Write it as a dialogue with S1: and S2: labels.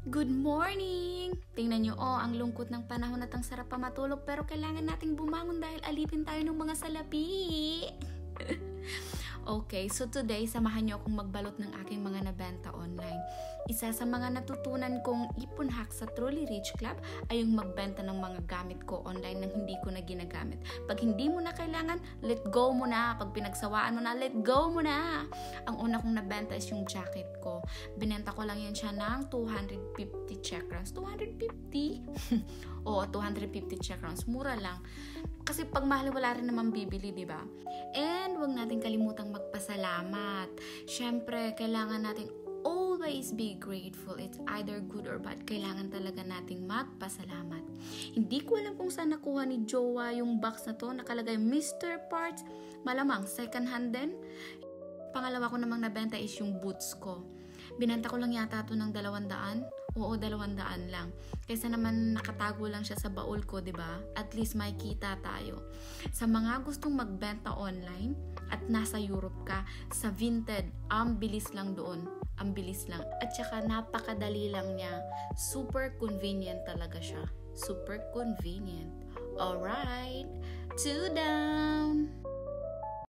S1: Good morning! Tingnan nyo, ang lungkot ng panahon at ang sarap pa matulog pero kailangan nating bumangon dahil alipin tayo ng mga salapi. Okay, so today, samahan nyo akong magbalot ng aking mga nabenta online. Isa sa mga natutunan kong ipon hack sa Truly Rich Club ay yung magbenta ng mga gamit ko online nang hindi ko na ginagamit. Pag hindi mo na kailangan, let go mo na. Pag pinagsawaan mo na, let go mo na. Ang una kong nabenta is yung jacket ko. Binenta ko lang yan siya ng 250 Czech crowns. 250? Oo, 250 Czech crowns. Mura lang. Kasi pag mahal, wala rin naman bibili, di ba? And huwag natin kalimutang magpasalamat. Syempre, kailangan nating always be grateful. It's either good or bad. Kailangan talaga nating magpasalamat. Hindi ko alam kung saan nakuha ni Jowa yung box na to. Nakalagay Mr. Parts. Malamang, second hand din. Pangalawa ko namang nabenta is yung boots ko. Binenta ko lang yata ito ng 200. Oo, 200 lang. Kaysa naman nakatago lang siya sa baul ko, 'di ba? At least may kita tayo. Sa mga gustong magbenta online at nasa Europe ka, sa Vinted, ang bilis lang doon. Ang bilis lang. At saka napakadali lang niya. Super convenient talaga siya. Super convenient. Alright, 2 down!